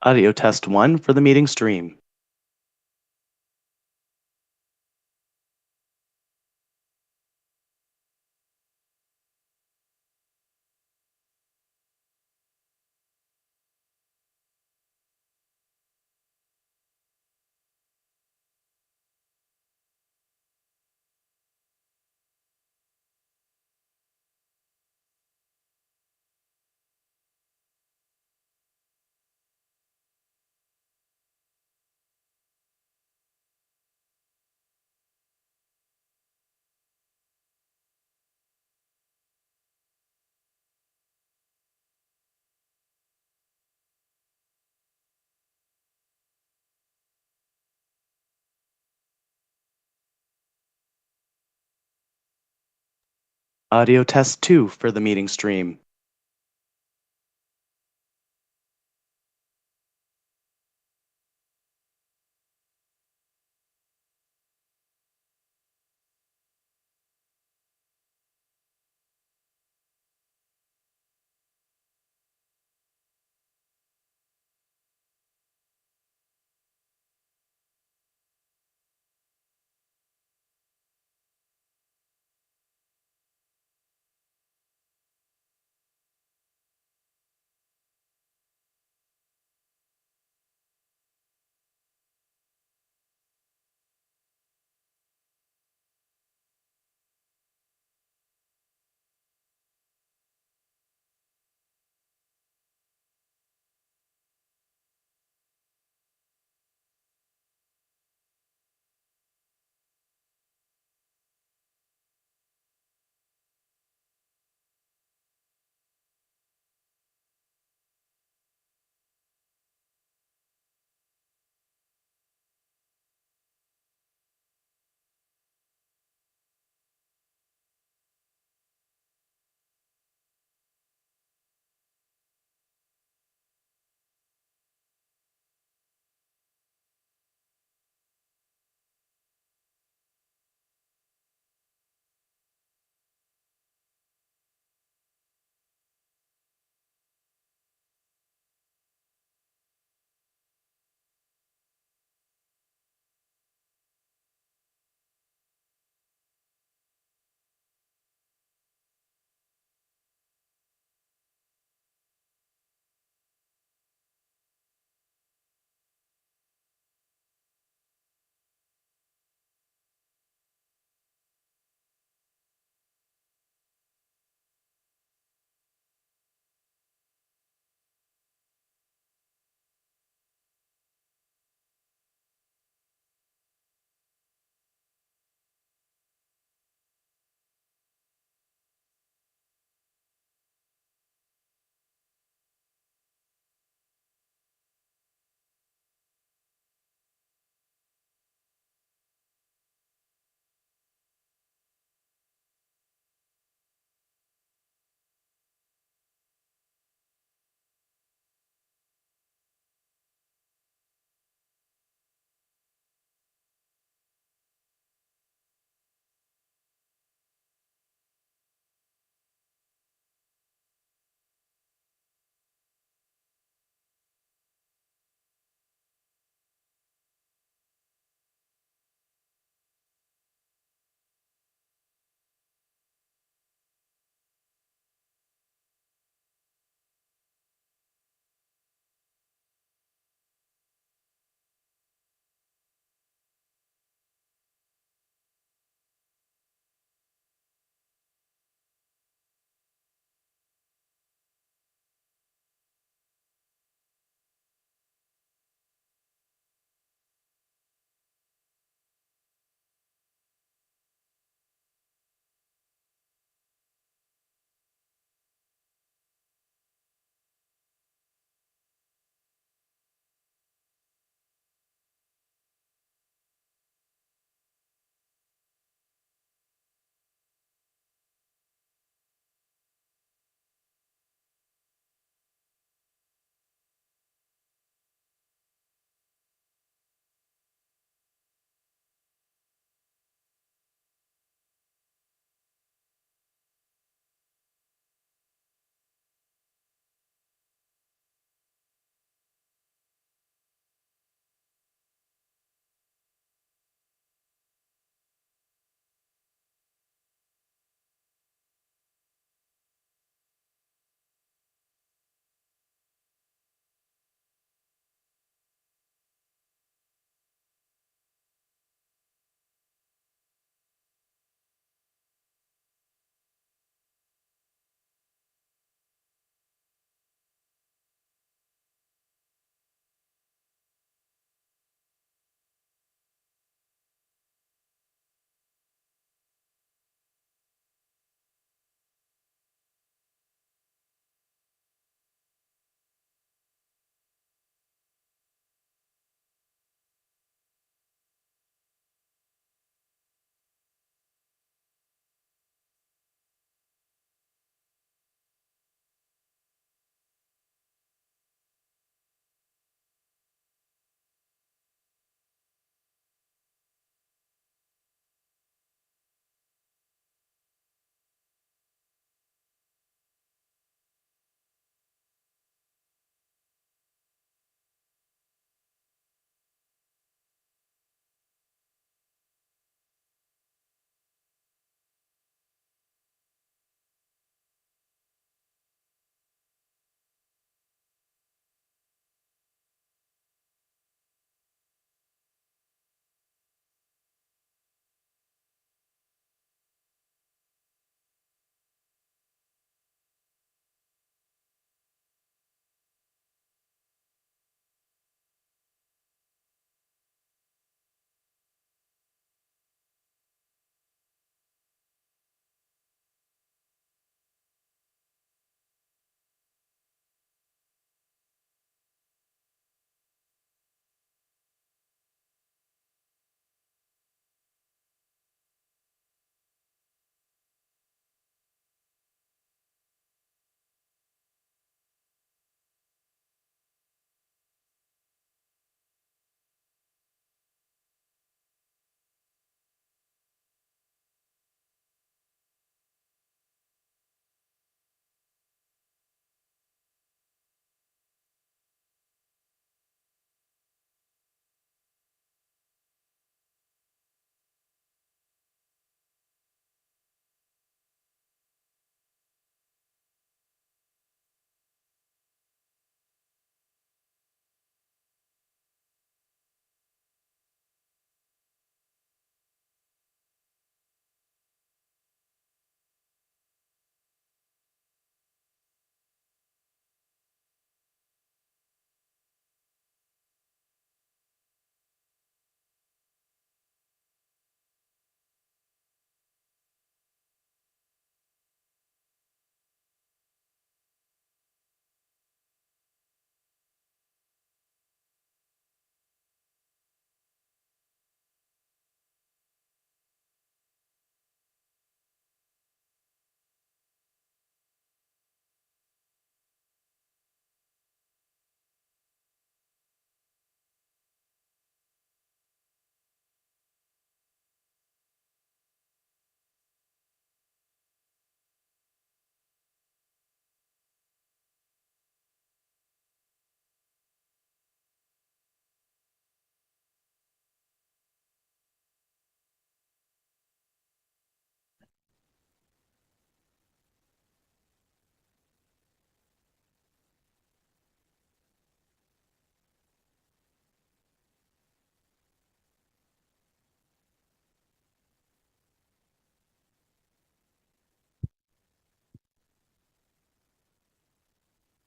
Audio test 1 for the meeting stream. Audio test 2 for the meeting stream.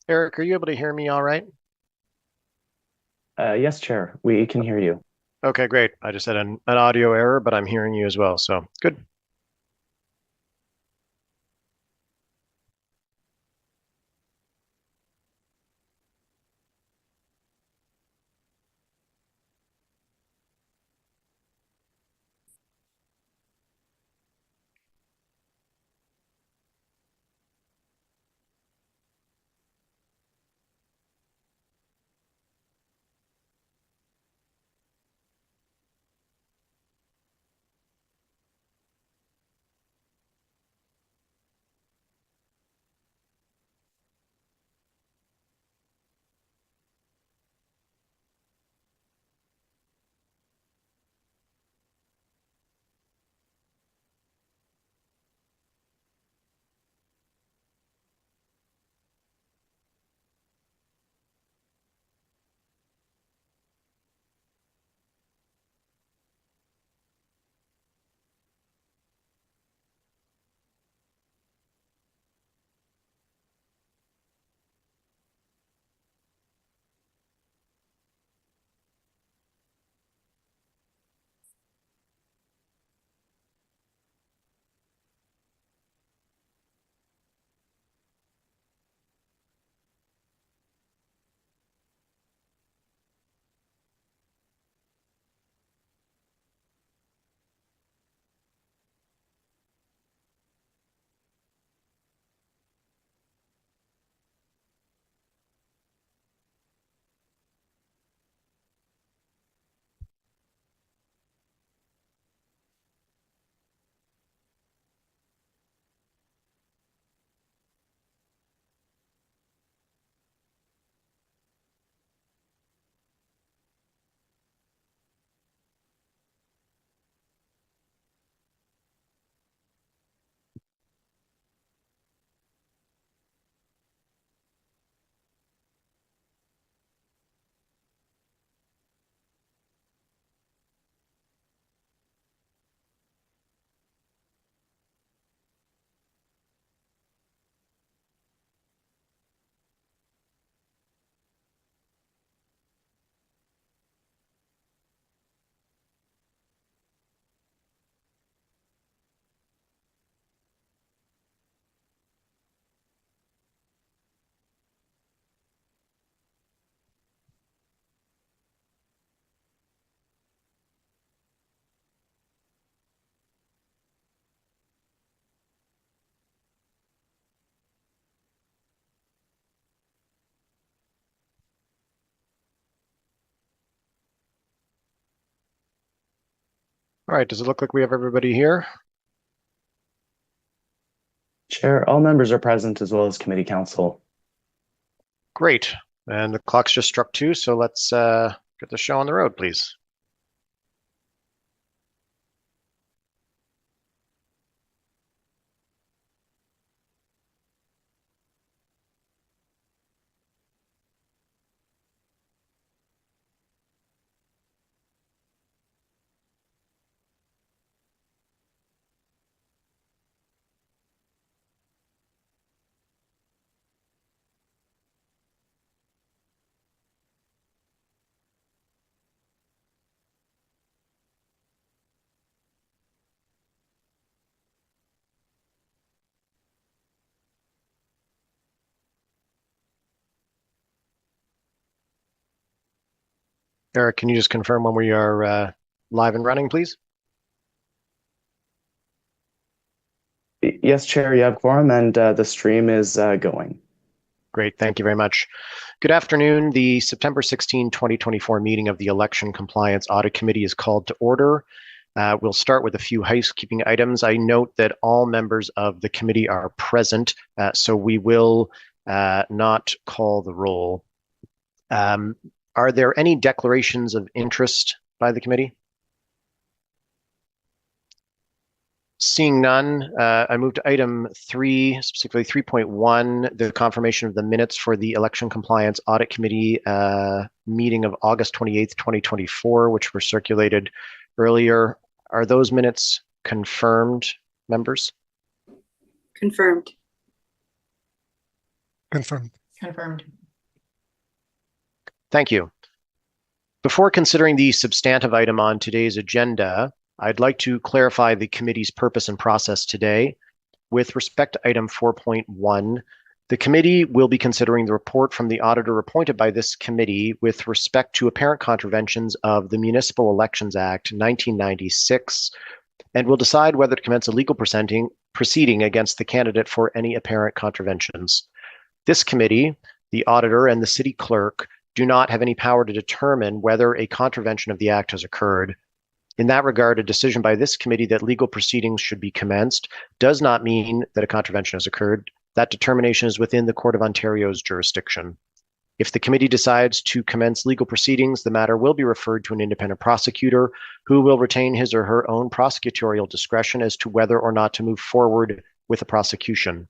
Eric, are you able to hear me all right? Yes, Chair, we can hear you. Okay, great. I just had an audio error, but I'm hearing you as well, so good. All right, does it look like we have everybody here? Chair, all members are present as well as committee council. Great. And the clock's just struck 2, so let's get the show on the road, please. Eric, can you just confirm when we are live and running, please? Yes, Chair, you have quorum and the stream is going. Great, thank you very much. Good afternoon. The September 16, 2024 meeting of the Election Compliance Audit Committee is called to order. We'll start with a few housekeeping items. I note that all members of the committee are present, so we will not call the roll. Are there any declarations of interest by the committee? Seeing none, I move to item 3, specifically 3.1, the confirmation of the minutes for the Election Compliance Audit Committee meeting of August 28th, 2024, which were circulated earlier. Are those minutes confirmed, members? Confirmed. Confirmed. Confirmed. Thank you. Before considering the substantive item on today's agenda, I'd like to clarify the committee's purpose and process today. With respect to item 4.1, the committee will be considering the report from the auditor appointed by this committee with respect to apparent contraventions of the Municipal Elections Act 1996, and will decide whether to commence a legal proceeding against the candidate for any apparent contraventions. This committee, the auditor, and the city clerk do not have any power to determine whether a contravention of the act has occurred. In that regard, a decision by this committee that legal proceedings should be commenced does not mean that a contravention has occurred. That determination is within the Court of Ontario's jurisdiction. If the committee decides to commence legal proceedings, the matter will be referred to an independent prosecutor who will retain his or her own prosecutorial discretion as to whether or not to move forward with a prosecution.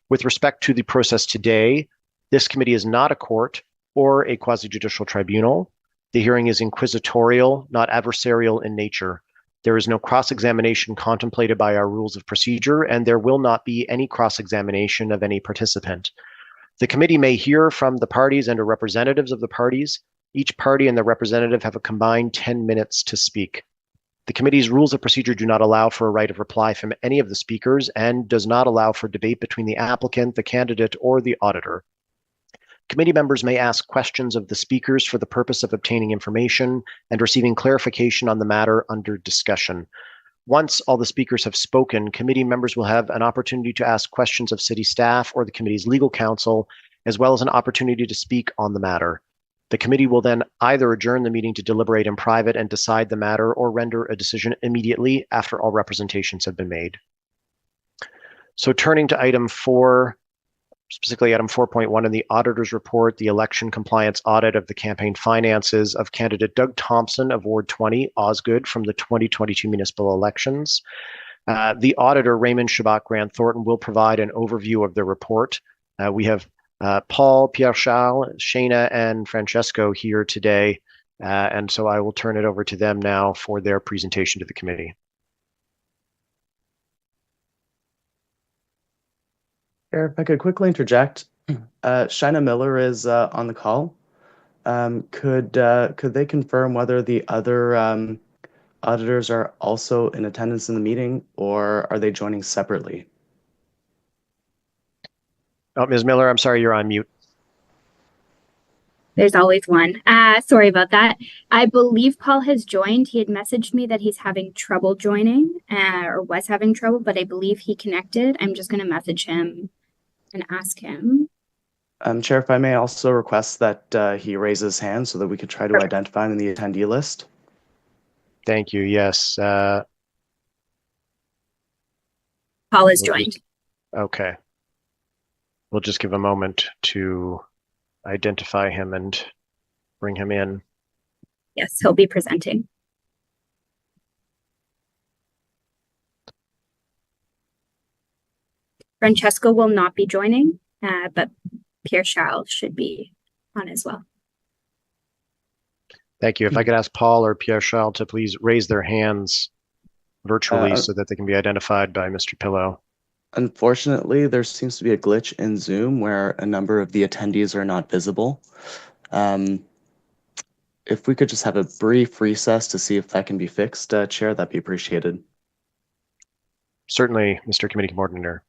With respect to the process today, this committee is not a court or a quasi-judicial tribunal. The hearing is inquisitorial, not adversarial in nature. There is no cross-examination contemplated by our rules of procedure, and there will not be any cross-examination of any participant. The committee may hear from the parties and/or representatives of the parties. Each party and the representative have a combined 10 minutes to speak. The committee's rules of procedure do not allow for a right of reply from any of the speakers and does not allow for debate between the applicant, the candidate, or the auditor. Committee members may ask questions of the speakers for the purpose of obtaining information and receiving clarification on the matter under discussion. Once all the speakers have spoken, committee members will have an opportunity to ask questions of city staff or the committee's legal counsel, as well as an opportunity to speak on the matter. The committee will then either adjourn the meeting to deliberate in private and decide the matter or render a decision immediately after all representations have been made. So turning to item 4, specifically item 4.1 in the auditor's report, the election compliance audit of the campaign finances of candidate Doug Thompson of Ward 20, Osgood, from the 2022 municipal elections. The auditor, Raymond Shabak Grant Thornton, will provide an overview of the report. We have Paul, Pierre-Charles, Shayna, and Francesco here today, and so I will turn it over to them now for their presentation to the committee. If I could quickly interject, Shina Miller is on the call. Could they confirm whether the other auditors are also in attendance in the meeting, or are they joining separately? Oh, Ms. Miller, I'm sorry, you're on mute. There's always one. Sorry about that. I believe Paul has joined. He had messaged me that he's having trouble joining, or was having trouble, but I believe he connected. I'm just going to message him and ask him. Chair, if I may also request that he raise his hand so that we could try to identify him in the attendee list. Thank you. Yes. Paul has joined. Okay. We'll just give a moment to identify him and bring him in. Yes, he'll be presenting. Francesco will not be joining, but Pierre-Charles should be on as well. Thank you. If I could ask Paul or Pierre-Charles to please raise their hands virtually so that they can be identified by Mr. Pillow. Unfortunately, there seems to be a glitch in Zoom where a number of the attendees are not visible. If we could just have a brief recess to see if that can be fixed, Chair, that'd be appreciated. Certainly, Mr. Committee Coordinator.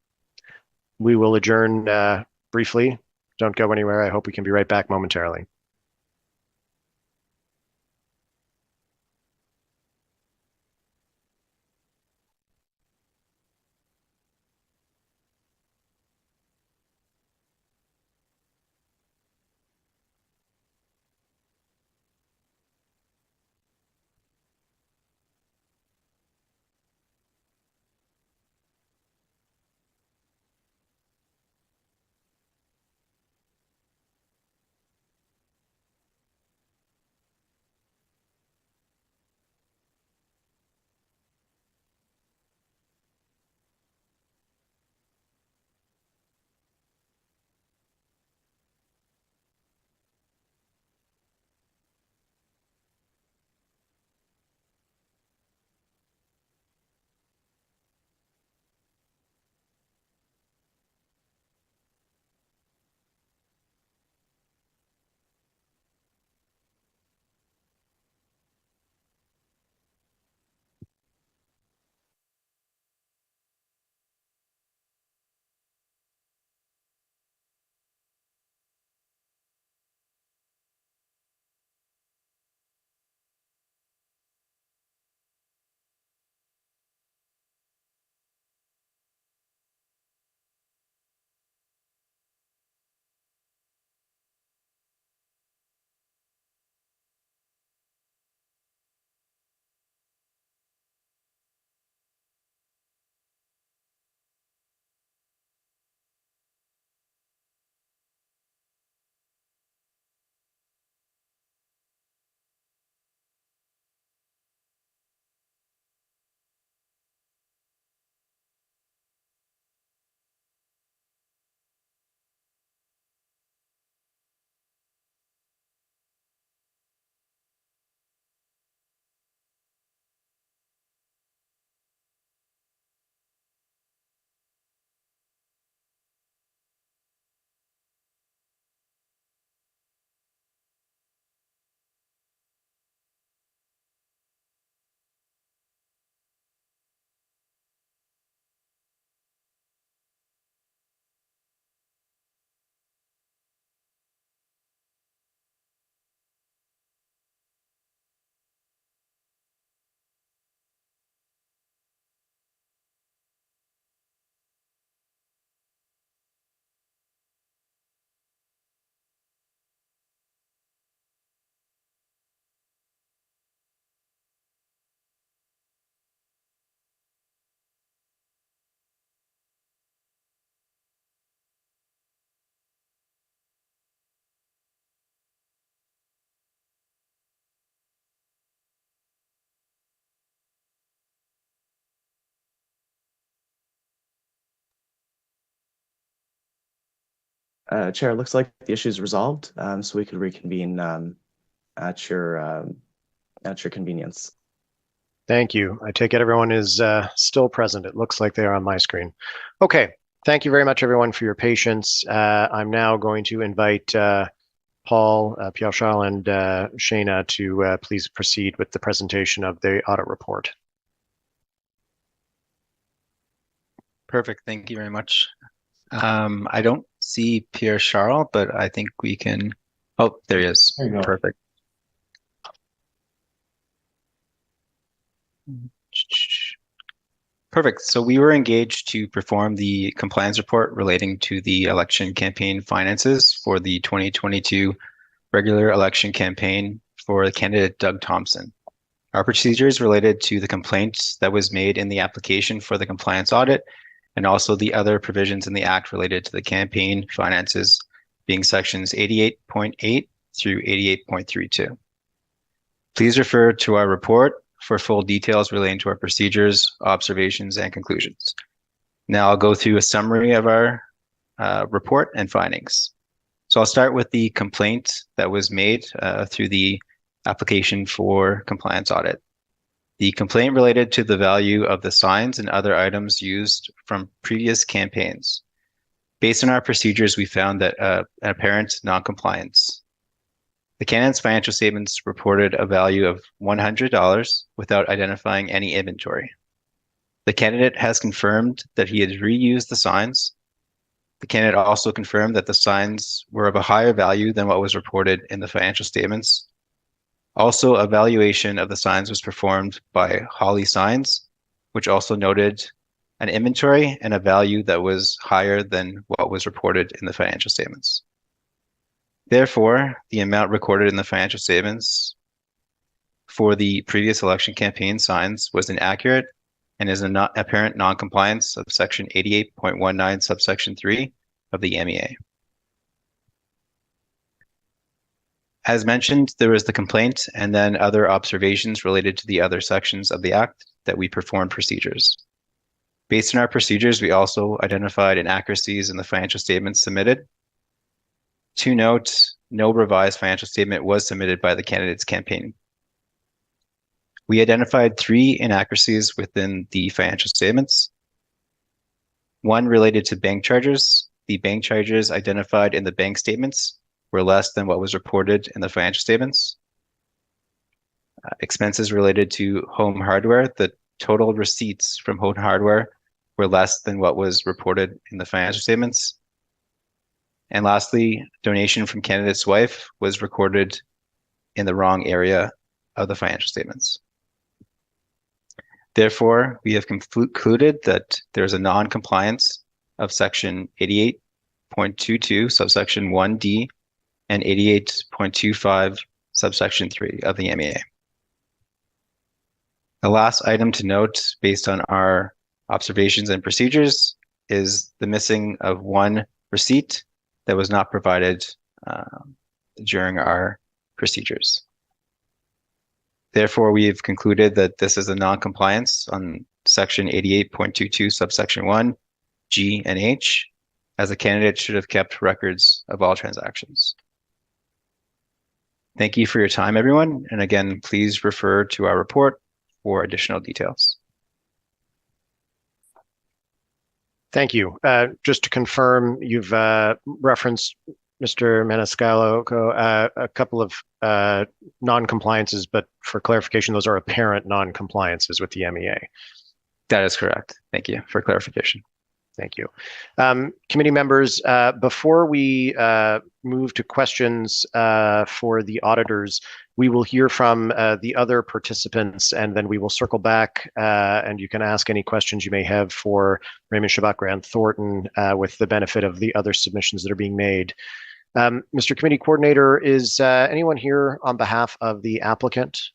We will adjourn briefly. Don't go anywhere. I hope we can be right back momentarily. Chair, it looks like the issue is resolved, so we could reconvene at your convenience. Thank you. I take it everyone is still present. It looks like they are on my screen. Okay. Thank you very much, everyone, for your patience. I'm now going to invite Paul, Pierre-Charles, and Shayna to please proceed with the presentation of the audit report. Perfect. Thank you very much. I don't see Pierre-Charles, but I think we can. Oh, there he is. There you go. Perfect. Perfect. So we were engaged to perform the compliance report relating to the election campaign finances for the 2022 regular election campaign for the candidate Doug Thompson. Our procedures related to the complaints that was made in the application for the compliance audit, and also the other provisions in the Act related to the campaign finances, being sections 88.8 through 88.32. Please refer to our report for full details relating to our procedures, observations, and conclusions. Now I'll go through a summary of our report and findings. So I'll start with the complaint that was made through the application for compliance audit. The complaint related to the value of the signs and other items used from previous campaigns. Based on our procedures, we found that an apparent non-compliance. The candidate's financial statements reported a value of $100 without identifying any inventory. The candidate has confirmed that he has reused the signs. The candidate also confirmed that the signs were of a higher value than what was reported in the financial statements. Also, a valuation of the signs was performed by Holly Signs, which also noted an inventory and a value that was higher than what was reported in the financial statements. Therefore, the amount recorded in the financial statements for the previous election campaign signs was inaccurate and is an apparent non-compliance of section 88.19 subsection 3 of the MEA. As mentioned, there was the complaint and then other observations related to the other sections of the Act that we performed procedures. Based on our procedures, we also identified inaccuracies in the financial statements submitted. To note, no revised financial statement was submitted by the candidate's campaign. We identified 3 inaccuracies within the financial statements. One related to bank charges. The bank charges identified in the bank statements were less than what was reported in the financial statements. Expenses related to home hardware. The total receipts from home hardware were less than what was reported in the financial statements. And lastly, donation from candidate's wife was recorded in the wrong area of the financial statements. Therefore, we have concluded that there's a non-compliance of section 88.22 subsection 1D and 88.25 subsection 3 of the MEA. The last item to note based on our observations and procedures is the missing of one receipt that was not provided during our procedures. Therefore, we have concluded that this is a non-compliance on section 88.22 subsection 1, G and H, as a candidate should have kept records of all transactions. Thank you for your time, everyone. And again, please refer to our report for additional details. Thank you. Just to confirm, you've referenced Mr. Maniscalco, a couple of non-compliances, but for clarification, those are apparent non-compliances with the MEA. That is correct. Thank you for clarification. Thank you. Committee members, before we move to questions for the auditors, we will hear from the other participants, and then we will circle back and you can ask any questions you may have for Raymond Shabbat, Grant Thornton, with the benefit of the other submissions that are being made. Mr. Committee Coordinator, is anyone here on behalf of the applicant?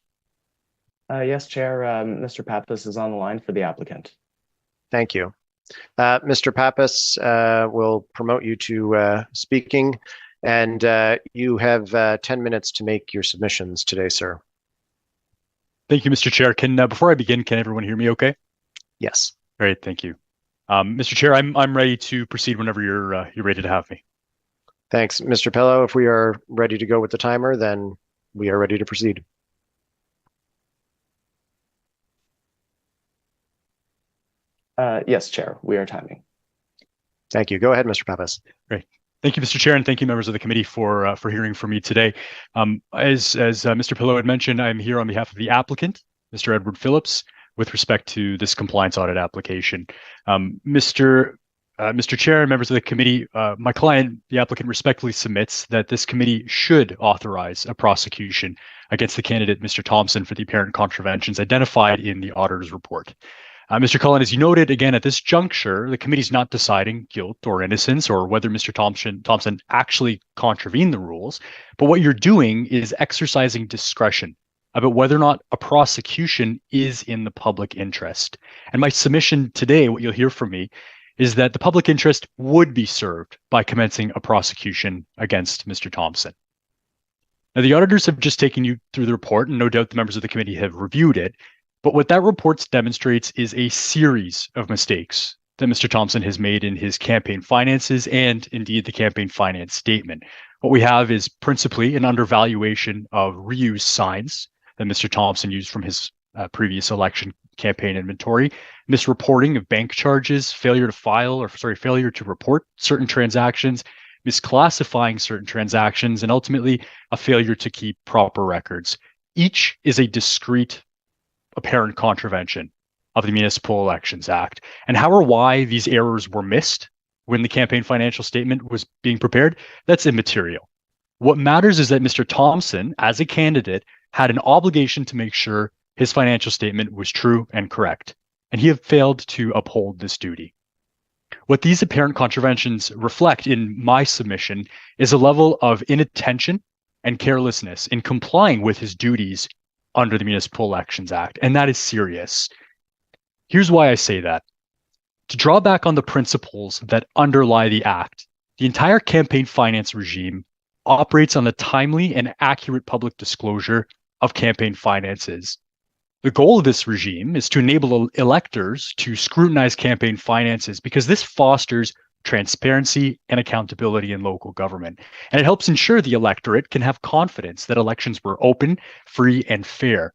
Yes, Chair. Mr. Pappas is on the line for the applicant. Thank you. Mr. Pappas, will promote you to speaking, and you have 10 minutes to make your submissions today, sir. Thank you, Mr. Chair. Before I begin, can everyone hear me okay? Yes. Great, thank you. Mr. Chair, I'm ready to proceed whenever you're ready to have me. Thanks. Mr. Pello, if we are ready to go with the timer, then we are ready to proceed. Yes, Chair, we are timing. Thank you. Go ahead, Mr. Pappas. Great. Thank you, Mr. Chair, and thank you, members of the committee, for hearing from me today. As Mr. Pillow had mentioned, I'm here on behalf of the applicant, Mr. Edward Phillips, with respect to this compliance audit application. Mr. Chair and members of the committee, my client, the applicant, respectfully submits that this committee should authorize a prosecution against the candidate, Mr. Thompson, for the apparent contraventions identified in the auditor's report. Mr. Cullen, as you noted, again, at this juncture, the committee is not deciding guilt or innocence or whether Mr. Thompson actually contravened the rules, but what you're doing is exercising discretion about whether or not a prosecution is in the public interest. And my submission today, what you'll hear from me, is that the public interest would be served by commencing a prosecution against Mr. Thompson. Now, the auditors have just taken you through the report, and no doubt the members of the committee have reviewed it. But what that report demonstrates is a series of mistakes that Mr. Thompson has made in his campaign finances and indeed the campaign finance statement. What we have is principally an undervaluation of reused signs that Mr. Thompson used from his previous election campaign inventory, misreporting of bank charges, failure to report certain transactions, misclassifying certain transactions, and ultimately a failure to keep proper records. Each is a discrete apparent contravention of the Municipal Elections Act. And how or why these errors were missed when the campaign financial statement was being prepared, that's immaterial. What matters is that Mr. Thompson, as a candidate, had an obligation to make sure his financial statement was true and correct, and he had failed to uphold this duty. What these apparent contraventions reflect in my submission is a level of inattention and carelessness in complying with his duties under the Municipal Elections Act, and that is serious. Here's why I say that. To draw back on the principles that underlie the Act, the entire campaign finance regime operates on the timely and accurate public disclosure of campaign finances. The goal of this regime is to enable electors to scrutinize campaign finances because this fosters transparency and accountability in local government. And it helps ensure the electorate can have confidence that elections were open, free, and fair.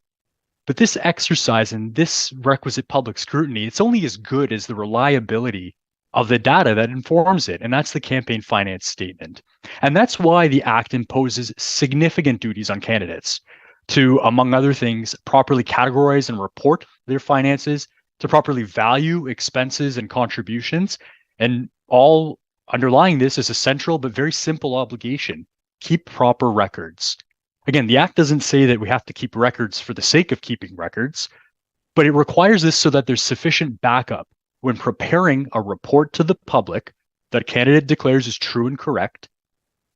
But this exercise and this requisite public scrutiny, it's only as good as the reliability of the data that informs it, and that's the campaign finance statement. And that's why the Act imposes significant duties on candidates to, among other things, properly categorize and report their finances, to properly value expenses and contributions, and all underlying this is a central but very simple obligation: keep proper records. Again, the Act doesn't say that we have to keep records for the sake of keeping records, but it requires this so that there's sufficient backup when preparing a report to the public that a candidate declares is true and correct,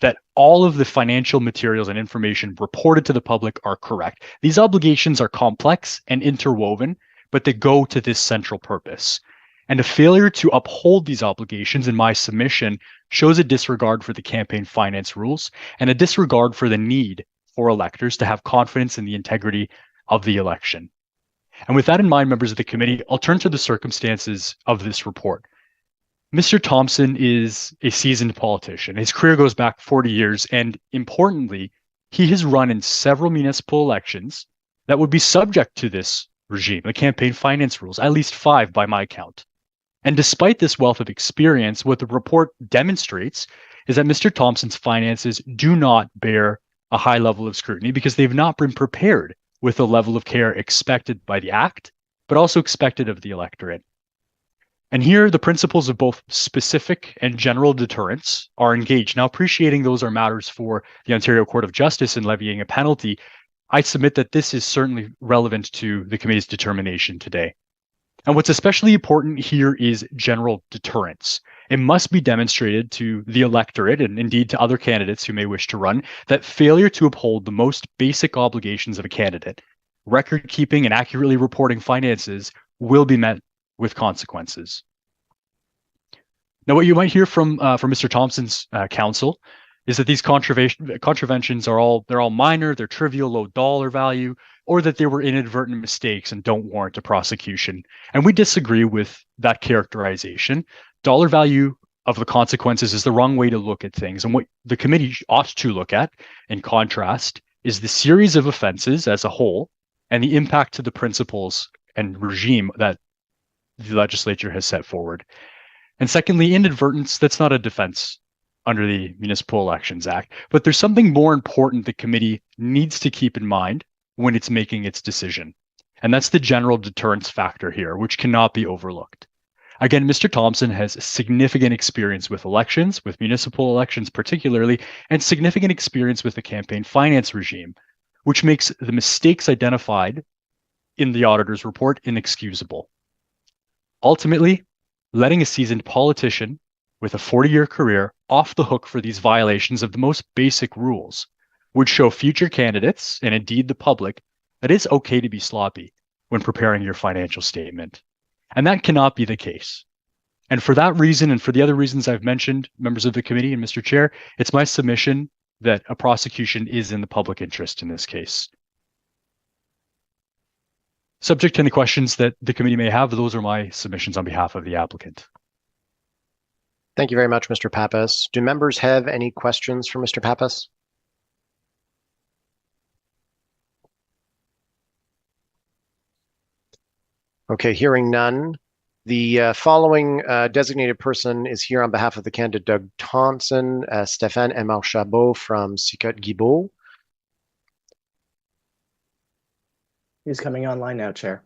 that all of the financial materials and information reported to the public are correct. These obligations are complex and interwoven, but they go to this central purpose. And a failure to uphold these obligations in my submission shows a disregard for the campaign finance rules and a disregard for the need for electors to have confidence in the integrity of the election. And with that in mind, members of the committee, I'll turn to the circumstances of this report. Mr. Thompson is a seasoned politician. His career goes back 40 years, and importantly, he has run in several municipal elections that would be subject to this regime, the campaign finance rules, at least 5 by my count. And despite this wealth of experience, what the report demonstrates is that Mr. Thompson's finances do not bear a high level of scrutiny because they've not been prepared with the level of care expected by the Act, but also expected of the electorate. And here, the principles of both specific and general deterrence are engaged. Now, appreciating those are matters for the Ontario Court of Justice in levying a penalty, I submit that this is certainly relevant to the committee's determination today. And what's especially important here is general deterrence. It must be demonstrated to the electorate and indeed to other candidates who may wish to run that failure to uphold the most basic obligations of a candidate, record keeping and accurately reporting finances, will be met with consequences. Now, what you might hear from Mr. Thompson's counsel is that these contraventions are all minor, they're trivial, low dollar value, or that they were inadvertent mistakes and don't warrant a prosecution. And we disagree with that characterization. Dollar value of the consequences is the wrong way to look at things. And what the committee ought to look at, in contrast, is the series of offenses as a whole and the impact to the principles and regime that the legislature has set forward. And secondly, inadvertence, that's not a defense under the Municipal Elections Act, but there's something more important the committee needs to keep in mind when it's making its decision. And that's the general deterrence factor here, which cannot be overlooked. Again, Mr. Thompson has significant experience with elections, with municipal elections particularly, and significant experience with the campaign finance regime, which makes the mistakes identified in the auditor's report inexcusable. Ultimately, letting a seasoned politician with a 40-year career off the hook for these violations of the most basic rules would show future candidates, and indeed the public, that it's okay to be sloppy when preparing your financial statement. And that cannot be the case. And for that reason, and for the other reasons I've mentioned, members of the committee and Mr. Chair, it's my submission that a prosecution is in the public interest in this case. Subject to any questions that the committee may have, those are my submissions on behalf of the applicant. Thank you very much, Mr. Pappas. Do members have any questions for Mr. Pappas? Okay, hearing none. The following designated person is here on behalf of the candidate Doug Thompson, Stéphane Emar-Chabot from Sicotte-Guilbeault. He's coming online now, Chair.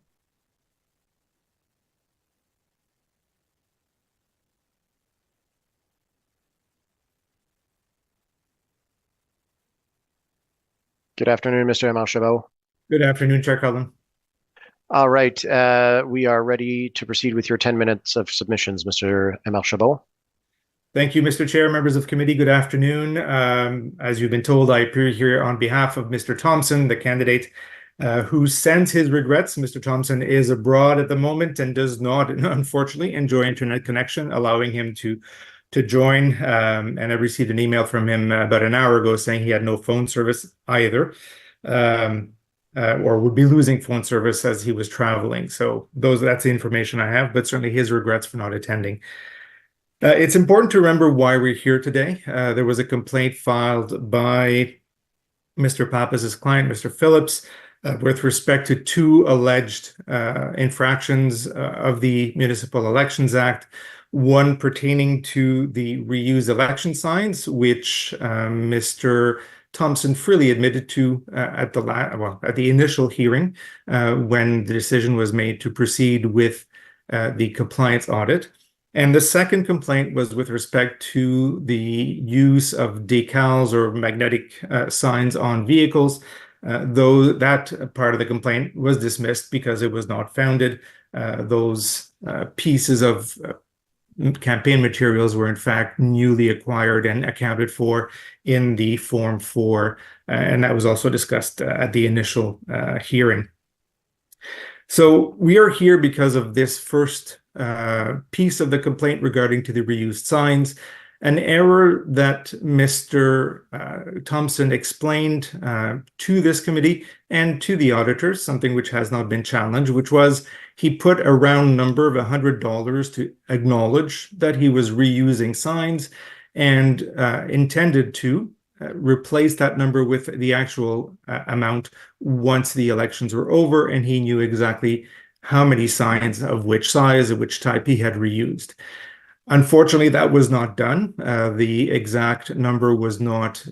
Good afternoon, Mr. Emar-Chabot. Good afternoon, Chair Cullen. All right, we are ready to proceed with your 10 minutes of submissions, Mr. Emar-Chabot. Thank you, Mr. Chair, members of committee. Good afternoon. As you've been told, I appear here on behalf of Mr. Thompson, the candidate who sends his regrets. Mr. Thompson is abroad at the moment and does not, unfortunately, enjoy internet connection, allowing him to join. And I received an email from him about an hour ago saying he had no phone service either. Or would be losing phone service as he was traveling. So that's the information I have, but certainly his regrets for not attending. It's important to remember why we're here today. There was a complaint filed by Mr. Pappas's client, Mr. Phillips, with respect to two alleged infractions of the Municipal Elections Act, one pertaining to the reused election signs, which Mr. Thompson freely admitted to at the initial hearing when the decision was made to proceed with the compliance audit. And the second complaint was with respect to the use of decals or magnetic signs on vehicles, though that part of the complaint was dismissed because it was not founded. Those pieces of campaign materials were in fact newly acquired and accounted for in the Form 4, and that was also discussed at the initial hearing. So we are here because of this first piece of the complaint regarding to the reused signs, an error that Mr. Thompson explained to this committee and to the auditors, something which has not been challenged, which was he put a round number of $100 to acknowledge that he was reusing signs and intended to replace that number with the actual amount once the elections were over, and he knew exactly how many signs of which size, of which type he had reused. Unfortunately, that was not done. The exact number was not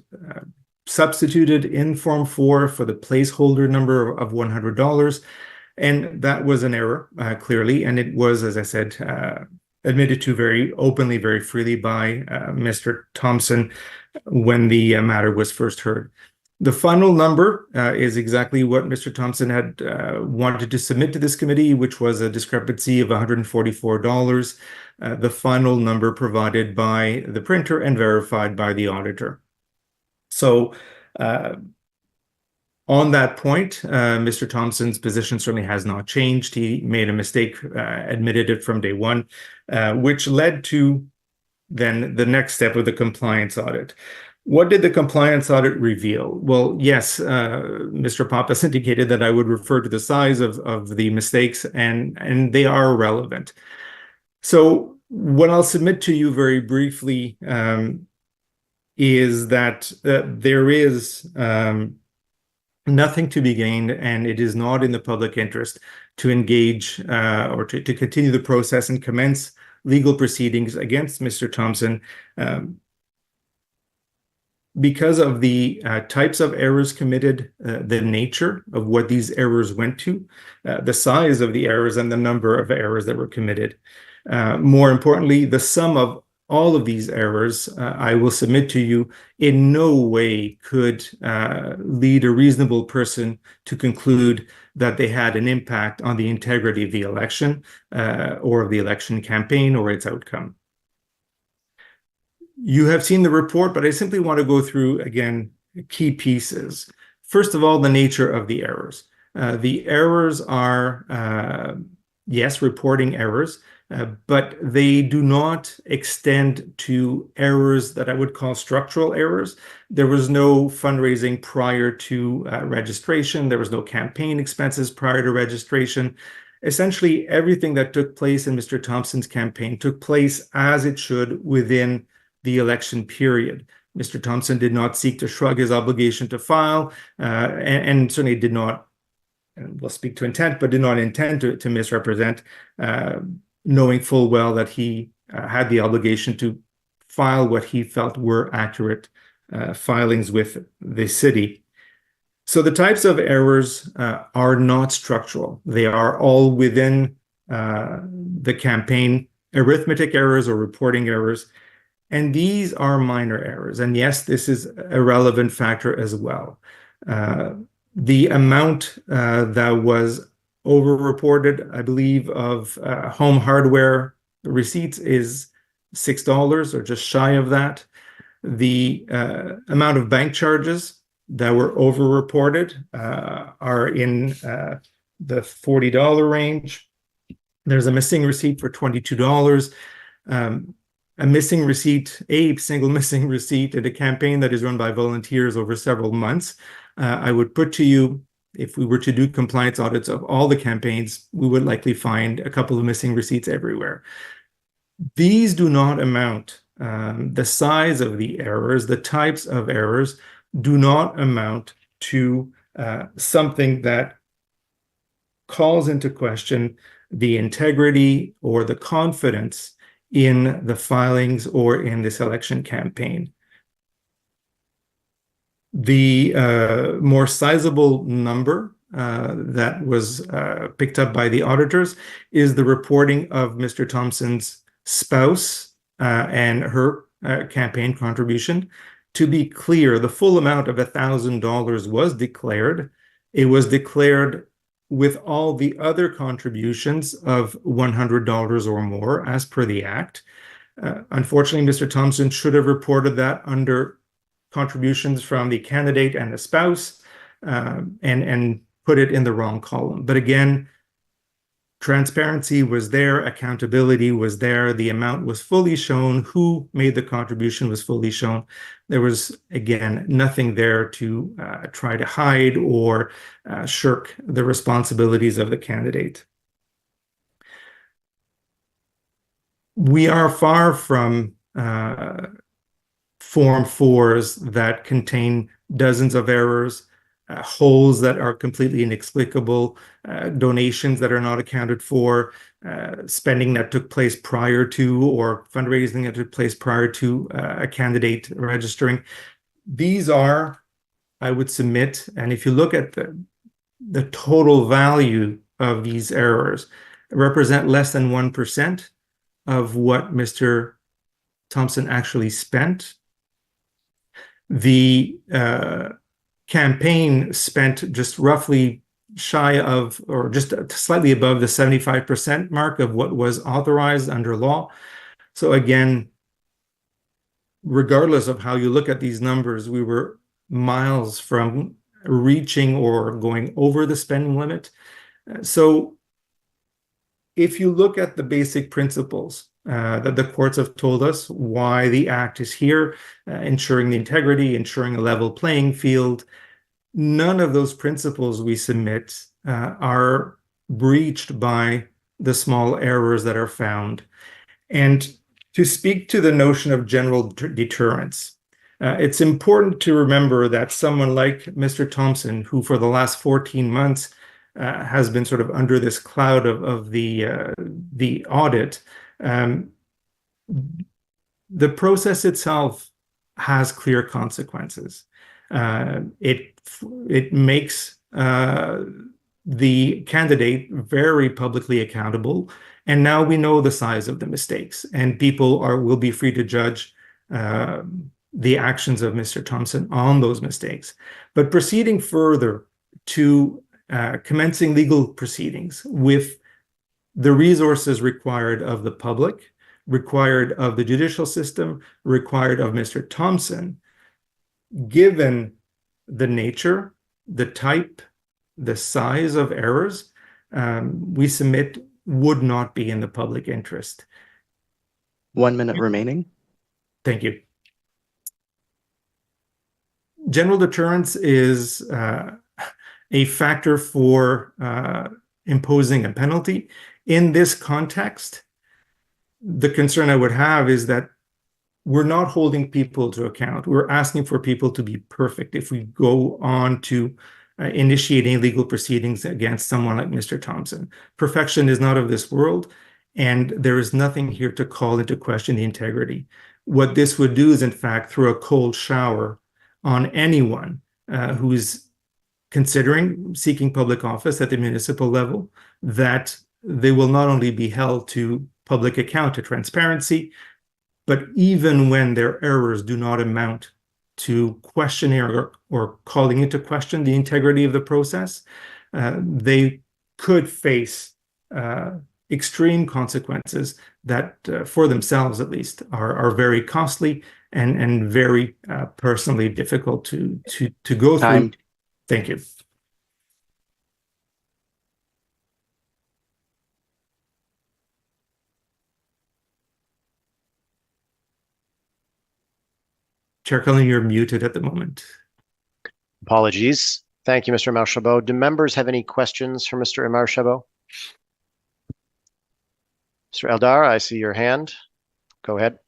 substituted in Form 4 for the placeholder number of $100. And that was an error, clearly. And it was, as I said, admitted to very openly, very freely by Mr. Thompson when the matter was first heard. The final number is exactly what Mr. Thompson had wanted to submit to this committee, which was a discrepancy of $144. The final number provided by the printer and verified by the auditor. So on that point, Mr. Thompson's position certainly has not changed. He made a mistake, admitted it from day one, which led to then the next step of the compliance audit. What did the compliance audit reveal? Well, yes, Mr. Pappas indicated that I would refer to the size of the mistakes, and they are relevant. So What I'll submit to you very briefly is that there is nothing to be gained, and it is not in the public interest to engage or to continue the process and commence legal proceedings against Mr. Thompson because of the types of errors committed, the nature of what these errors went to, the size of the errors, and the number of errors that were committed. More importantly, the sum of all of these errors, I will submit to you, in no way could lead a reasonable person to conclude that they had an impact on the integrity of the election or of the election campaign or its outcome. You have seen the report, but I simply want to go through, again, key pieces. First of all, the nature of the errors. The errors are, yes, reporting errors, but they do not extend to errors that I would call structural errors. There was no fundraising prior to registration. There was no campaign expenses prior to registration. Essentially, everything that took place in Mr. Thompson's campaign took place as it should within the election period. Mr. Thompson did not seek to shrug his obligation to file, and certainly did not, and we'll speak to intent, but did not intend to misrepresent, knowing full well that he had the obligation to file what he felt were accurate filings with the city. So the types of errors are not structural. They are all within the campaign, arithmetic errors or reporting errors. And these are minor errors. And yes, this is a relevant factor as well. The amount that was over-reported, I believe, of home hardware receipts is $6 or just shy of that. The amount of bank charges that were over-reported are in the $40 range. There's a missing receipt for $22. A single missing receipt in a campaign that is run by volunteers over several months. I would put to you, if we were to do compliance audits of all the campaigns, we would likely find a couple of missing receipts everywhere. These do not amount, the size of the errors, the types of errors do not amount to something that calls into question the integrity or the confidence in the filings or in this election campaign. The more sizable number that was picked up by the auditors is the reporting of Mr. Thompson's spouse and her campaign contribution. To be clear, the full amount of $1,000 was declared. It was declared with all the other contributions of $100 or more as per the Act. Unfortunately, Mr. Thompson should have reported that under contributions from the candidate and the spouse and put it in the wrong column. But again, transparency was there, accountability was there, the amount was fully shown, who made the contribution was fully shown. There was, again, nothing there to try to hide or shirk the responsibilities of the candidate. We are far from Form 4s that contain dozens of errors, holes that are completely inexplicable, donations that are not accounted for, spending that took place prior to, or fundraising that took place prior to a candidate registering. These are, I would submit, and if you look at the total value of these errors, represent less than 1% of what Mr. Thompson actually spent. The campaign spent just roughly shy of, or just slightly above the 75% mark of what was authorized under law. So again, regardless of how you look at these numbers, we were miles from reaching or going over the spending limit. So if you look at the basic principles that the courts have told us why the Act is here, ensuring the integrity, ensuring a level playing field, none of those principles we submit are breached by the small errors that are found. And to speak to the notion of general deterrence, it's important to remember that someone like Mr. Thompson, who for the last 14 months has been sort of under this cloud of the audit, the process itself has clear consequences. It makes the candidate very publicly accountable, and now we know the size of the mistakes, and people will be free to judge the actions of Mr. Thompson on those mistakes. But proceeding further to commencing legal proceedings with the resources required of the public, required of the judicial system, required of Mr. Thompson, given the nature, the type, the size of errors, we submit would not be in the public interest. 1 minute remaining. Thank you. General deterrence is a factor for imposing a penalty. In this context, the concern I would have is that we're not holding people to account. We're asking for people to be perfect if we go on to initiating legal proceedings against someone like Mr. Thompson. Perfection is not of this world, and there is nothing here to call into question the integrity. What this would do is, in fact, throw a cold shower on anyone who is considering seeking public office at the municipal level, that they will not only be held to public account, to transparency, but even when their errors do not amount to questioning or calling into question the integrity of the process, they could face extreme consequences that, for themselves at least, are very costly and very personally difficult to go Time. through. Thank you. Chair Cullen, you're muted at the moment. Apologies. Thank you, Mr. Marchabot. Do members have any questions for Mr. Marchabot? Mr. Eldar, I see your hand. Go ahead.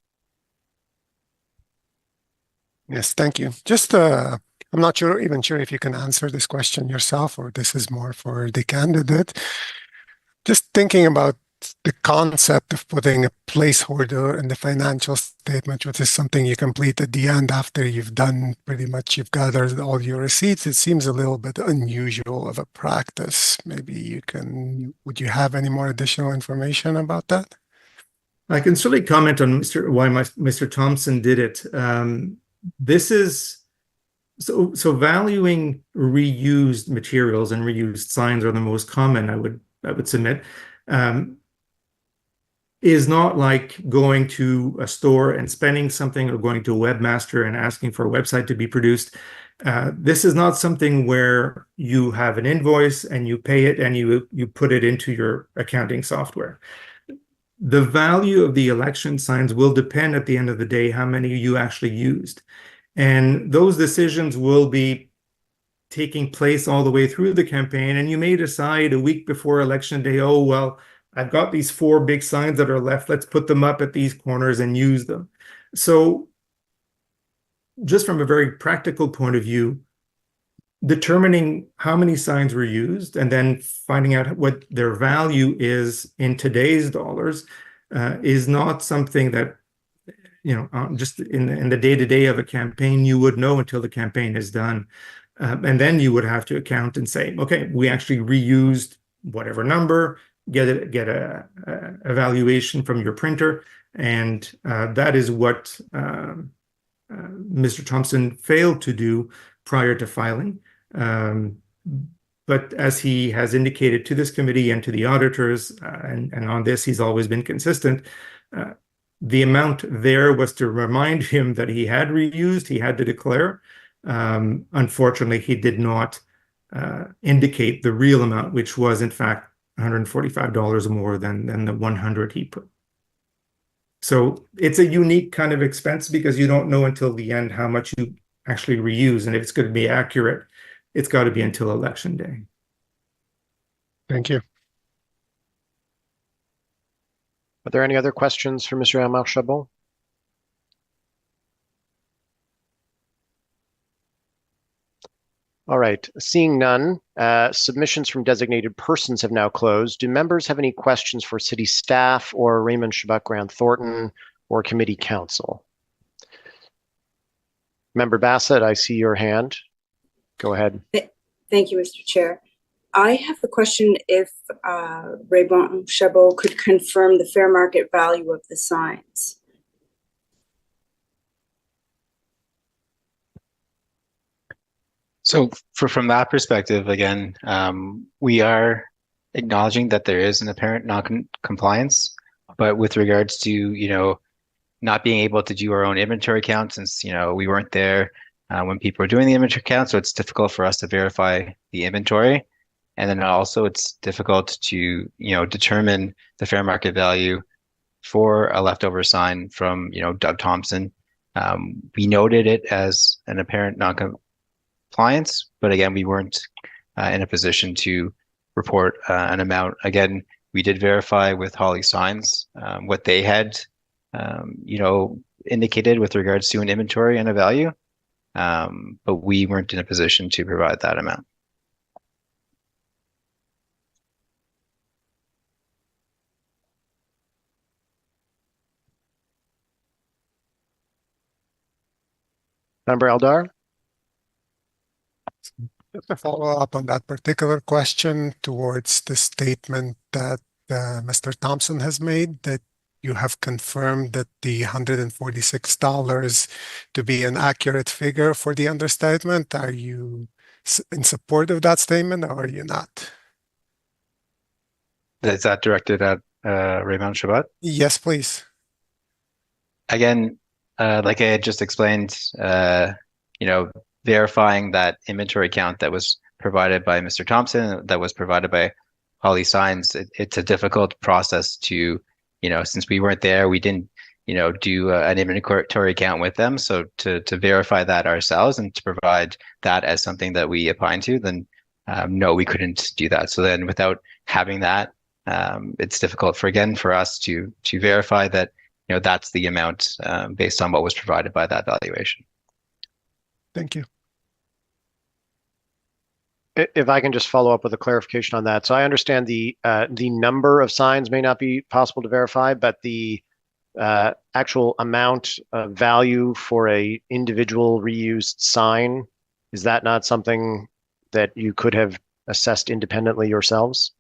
Yes, thank you. Just, I'm not even sure if you can answer this question yourself, or this is more for the candidate. Just thinking about the concept of putting a placeholder in the financial statement, which is something you complete at the end after you've done pretty much, you've gathered all your receipts. It seems a little bit unusual of a practice. Maybe would you have any more additional information about that? I can certainly comment on why Mr. Thompson did it. This is so valuing reused materials and reused signs are the most common, I would submit. Is not like going to a store and spending something or going to a webmaster and asking for a website to be produced. This is not something where you have an invoice and you pay it and you put it into your accounting software. The value of the election signs will depend at the end of the day how many you actually used. And those decisions will be taking place all the way through the campaign. And you may decide a week before election day, oh, well, I've got these 4 big signs that are left. Let's put them up at these corners and use them. So just from a very practical point of view, determining how many signs were used and then finding out what their value is in today's dollars is not something that, just in the day-to-day of a campaign, you would know until the campaign is done. And then you would have to account and say, okay, we actually reused whatever number, get a evaluation from your printer, and that is what Mr. Thompson failed to do prior to filing. But as he has indicated to this committee and to the auditors, and on this he's always been consistent, the amount there was to remind him that he had reused, he had to declare. Unfortunately, he did not indicate the real amount, which was in fact $145 more than the 100 he put. So it's a unique kind of expense because you don't know until the end how much you actually reuse, and if it's going to be accurate, it's got to be until election day. Thank you. Are there any other questions for Mr. Amar-Chabot? All right, seeing none, submissions from designated persons have now closed. Do members have any questions for city staff or Raymond Chabot Grant Thornton or committee council? Member Bassett, I see your hand. Go ahead. Thank you, Mr. Chair. I have the question if Raymond Chabot could confirm the fair market value of the signs. So from that perspective, again, we are acknowledging that there is an apparent non-compliance, but with regards to, not being able to do our own inventory count since, we weren't there when people were doing the inventory count, so it's difficult for us to verify the inventory. And then also it's difficult to, determine the fair market value for a leftover sign from, Doug Thompson. We noted it as an apparent non-compliance, but again, we weren't in a position to report an amount. Again, we did verify with Holly Signs what they had, indicated with regards to an inventory and a value, but we weren't in a position to provide that amount. Member Eldar? Just to follow up on that particular question towards the statement that Mr. Thompson has made, that you have confirmed that the $146 to be an accurate figure for the understatement. Are you in support of that statement or are you not? Is that directed at Raymond Chabot? Yes, please. Again, like I had just explained, verifying that inventory count that was provided by Mr. Thompson, that was provided by Holly Signs, it's a difficult process to, since we weren't there, we didn't, do an inventory count with them. So to verify that ourselves and to provide that as something that we opine to, then no, we couldn't do that. So then without having that, it's difficult for us to verify that, that's the amount based on what was provided by that valuation. Thank you. If I can just follow up with a clarification on that. So I understand the number of signs may not be possible to verify, but the actual amount of value for a individual reused sign, is that not something that you could have assessed independently yourselves?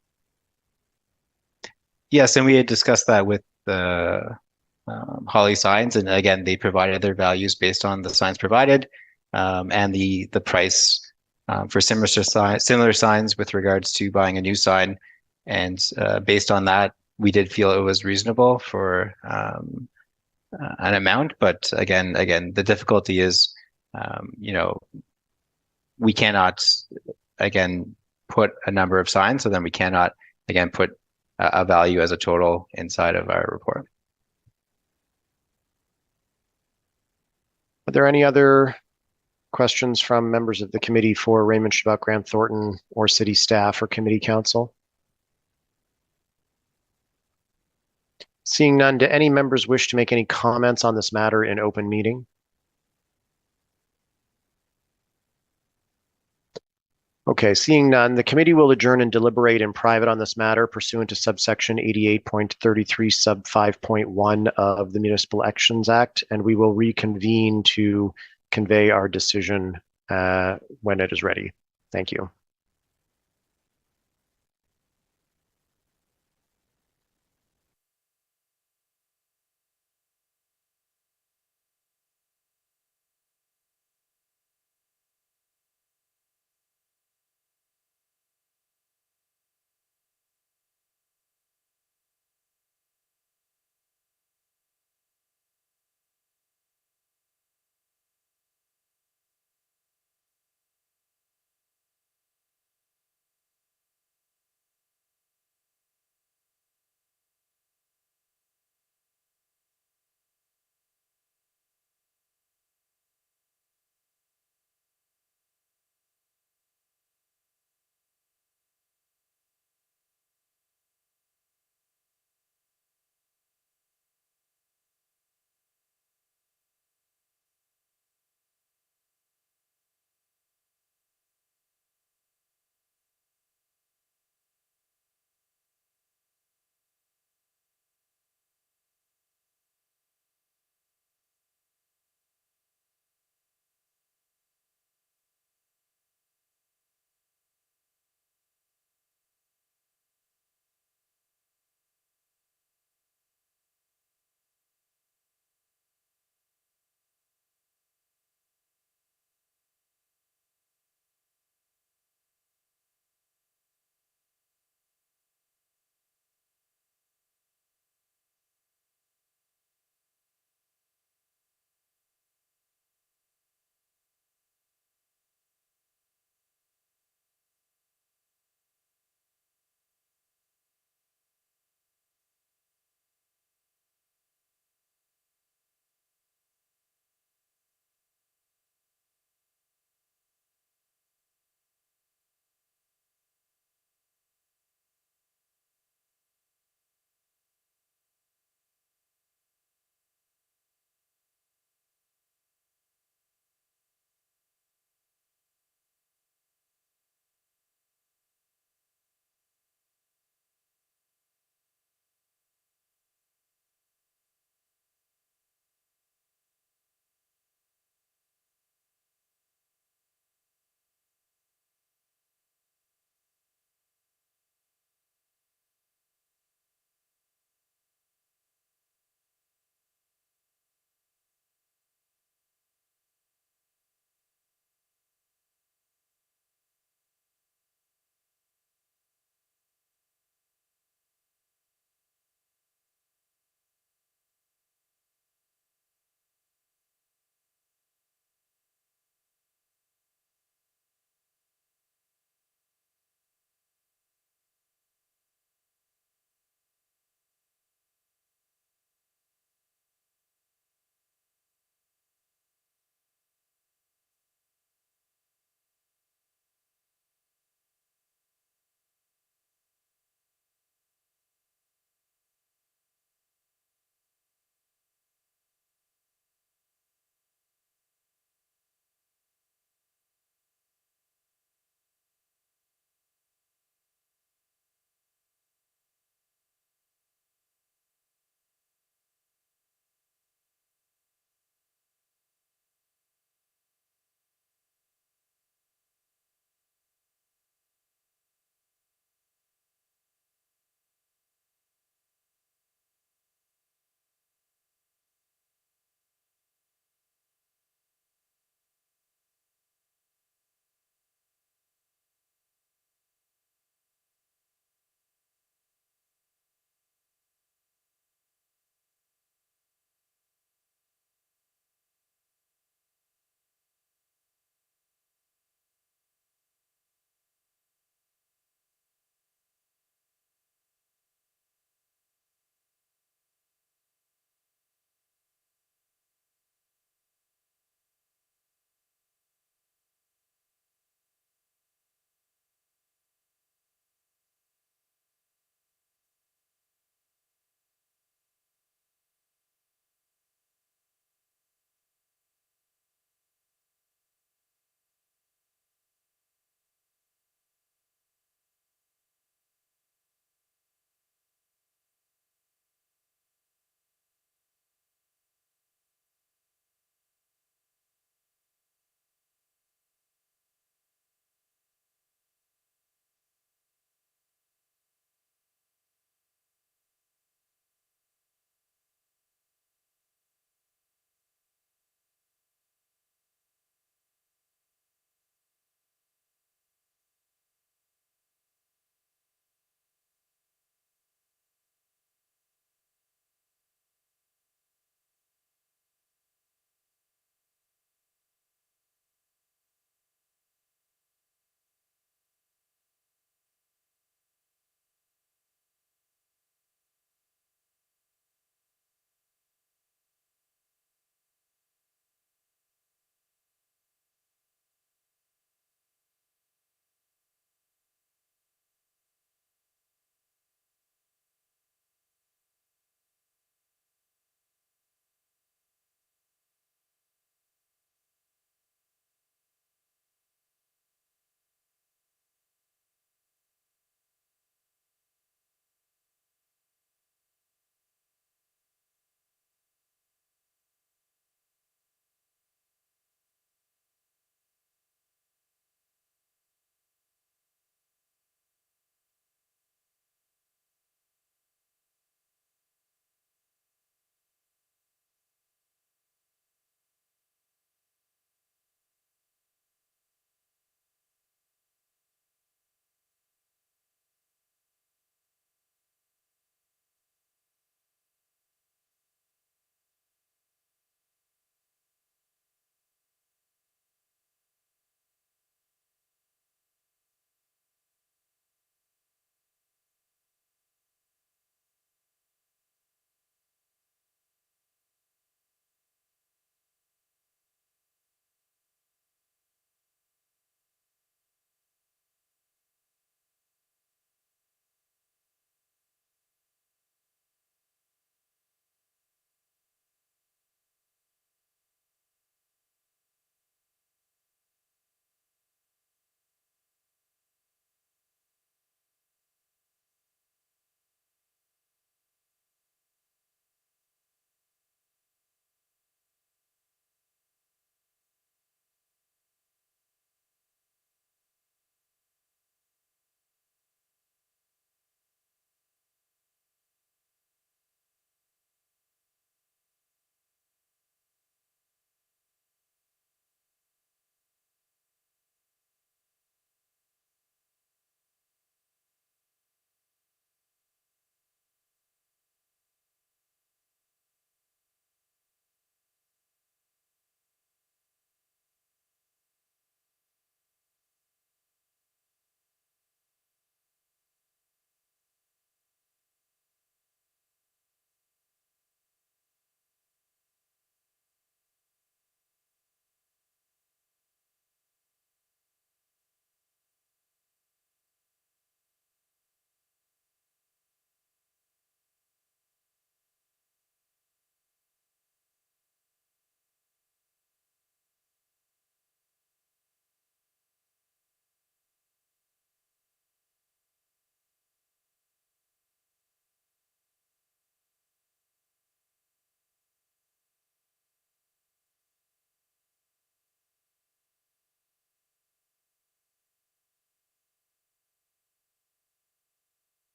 Yes, and we had discussed that with the Holly Signs, and again, they provided their values based on the signs provided, and the price for similar signs with regards to buying a new sign, and based on that, we did feel it was reasonable for an amount. But again, the difficulty is, we cannot again put a number of signs, so then we cannot again put a value as a total inside of our report. Are there any other questions from members of the committee for Raymond Chabot Grant Thornton or city staff or committee council? Seeing none, do any members wish to make any comments on this matter in open meeting? Okay, seeing none, the committee will adjourn and deliberate in private on this matter pursuant to subsection 88.33 sub 5.1 of the Municipal Elections Act, and we will reconvene to convey our decision when it is ready. Thank you.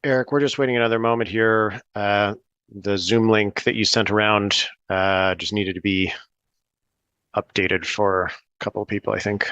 Eric, we're just waiting another moment here. The Zoom link that you sent around just needed to be updated for a couple of people, I think.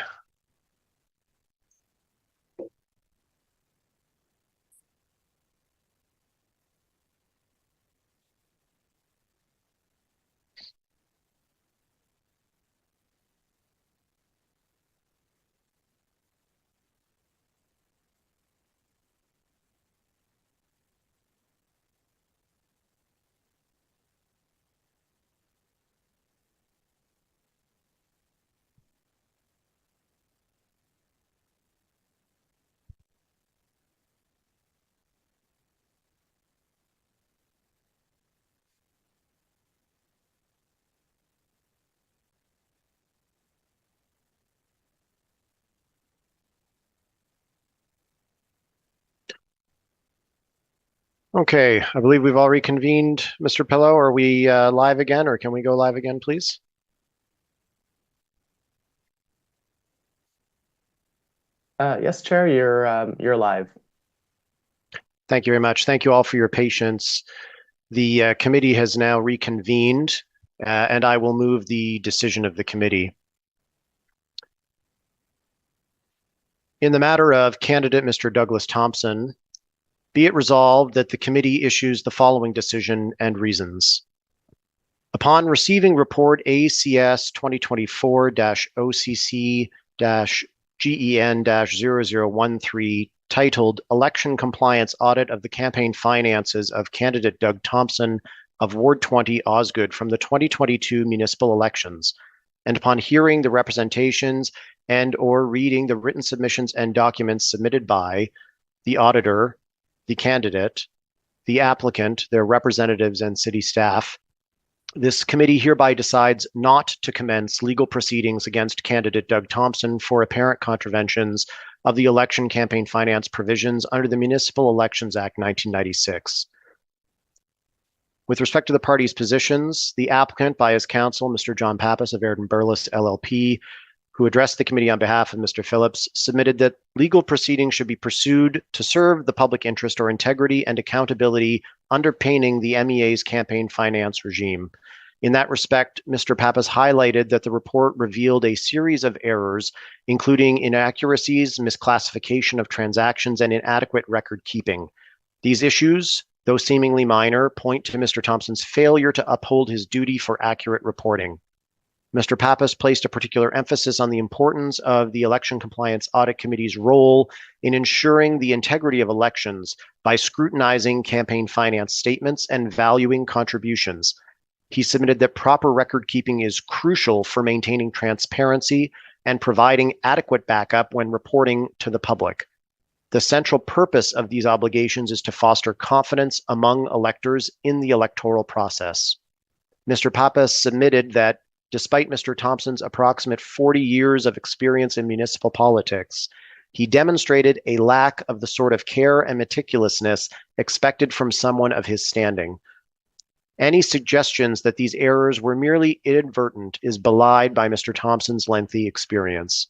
Okay, I believe we've all reconvened. Mr. Pillow, are we live again, or can we go live again, please? Yes, Chair, you're live. Thank you very much. Thank you all for your patience. The committee has now reconvened, and I will move the decision of the committee. In the matter of candidate Mr. Douglas Thompson, be it resolved that the committee issues the following decision and reasons. Upon receiving report ACS 2024-OCC-GEN-0013 titled Election Compliance Audit of the Campaign Finances of Candidate Doug Thompson of Ward 20 Osgood from the 2022 municipal elections, and upon hearing the representations and/or reading the written submissions and documents submitted by the auditor, the candidate, the applicant, their representatives, and city staff, this committee hereby decides not to commence legal proceedings against candidate Doug Thompson for apparent contraventions of the election campaign finance provisions under the Municipal Elections Act 1996. With respect to the parties' positions, the applicant, by his counsel, Mr. John Pappas of Airden Burles LLP, who addressed the committee on behalf of Mr. Phillips, submitted that legal proceedings should be pursued to serve the public interest or integrity and accountability underpinning the MEA's campaign finance regime. In that respect, Mr. Pappas highlighted that the report revealed a series of errors, including inaccuracies, misclassification of transactions, and inadequate record keeping. These issues, though seemingly minor, point to Mr. Thompson's failure to uphold his duty for accurate reporting. Mr. Pappas placed a particular emphasis on the importance of the Election Compliance Audit Committee's role in ensuring the integrity of elections by scrutinizing campaign finance statements and valuing contributions. He submitted that proper record keeping is crucial for maintaining transparency and providing adequate backup when reporting to the public. The central purpose of these obligations is to foster confidence among electors in the electoral process. Mr. Pappas submitted that despite Mr. Thompson's approximate 40 years of experience in municipal politics, he demonstrated a lack of the sort of care and meticulousness expected from someone of his standing. Any suggestions that these errors were merely inadvertent is belied by Mr. Thompson's lengthy experience.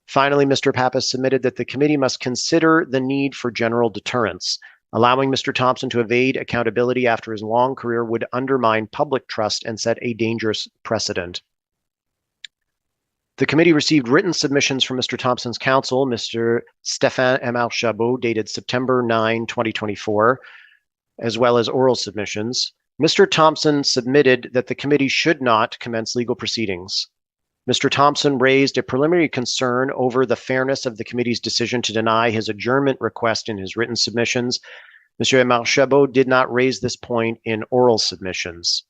Finally, Mr. Pappas submitted that the committee must consider the need for general deterrence. Allowing Mr. Thompson to evade accountability after his long career would undermine public trust and set a dangerous precedent. The committee received written submissions from Mr. Thompson's counsel, Mr. Stéphane Emile Chabot, dated September 9, 2024, as well as oral submissions. Mr. Thompson submitted that the committee should not commence legal proceedings. Mr. Thompson raised a preliminary concern over the fairness of the committee's decision to deny his adjournment request in his written submissions. Mr. Emile Chabot did not raise this point in oral submissions.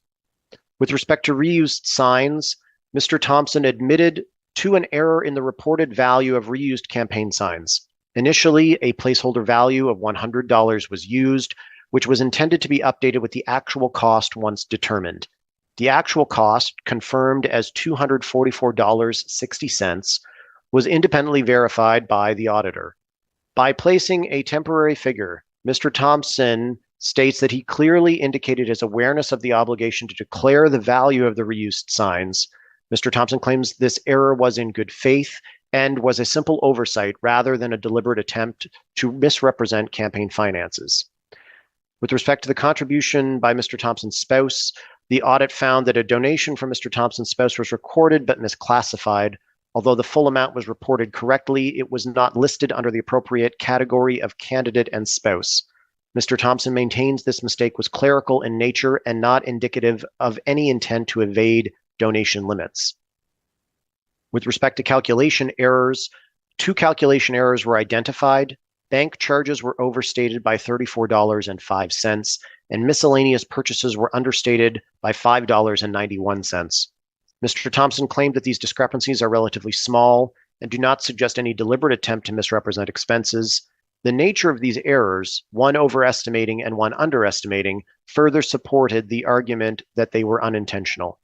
With respect to reused signs, Mr. Thompson admitted to an error in the reported value of reused campaign signs. Initially, a placeholder value of $100 was used, which was intended to be updated with the actual cost once determined. The actual cost, confirmed as $244.60, was independently verified by the auditor. By placing a temporary figure, Mr. Thompson states that he clearly indicated his awareness of the obligation to declare the value of the reused signs. Mr. Thompson claims this error was in good faith and was a simple oversight rather than a deliberate attempt to misrepresent campaign finances. With respect to the contribution by Mr. Thompson's spouse, the audit found that a donation from Mr. Thompson's spouse was recorded but misclassified. Although the full amount was reported correctly, it was not listed under the appropriate category of candidate and spouse. Mr. Thompson maintains this mistake was clerical in nature and not indicative of any intent to evade donation limits. With respect to calculation errors, 2 calculation errors were identified. Bank charges were overstated by $34.05, and miscellaneous purchases were understated by $5.91. Mr. Thompson claimed that these discrepancies are relatively small and do not suggest any deliberate attempt to misrepresent expenses. The nature of these errors, one overestimating and one underestimating, further supported the argument that they were unintentional.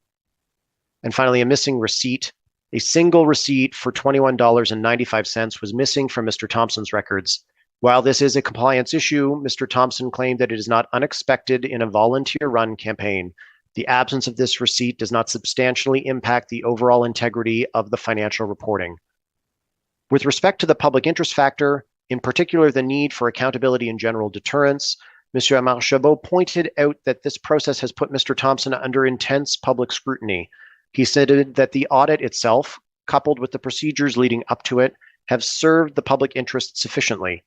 And finally, a missing receipt. A single receipt for $21.95 was missing from Mr. Thompson's records. While this is a compliance issue, Mr. Thompson claimed that it is not unexpected in a volunteer-run campaign. The absence of this receipt does not substantially impact the overall integrity of the financial reporting. With respect to the public interest factor, in particular the need for accountability and general deterrence, Mr. Amar-Chabot pointed out that this process has put Mr. Thompson under intense public scrutiny. He stated that the audit itself, coupled with the procedures leading up to it, have served the public interest sufficiently.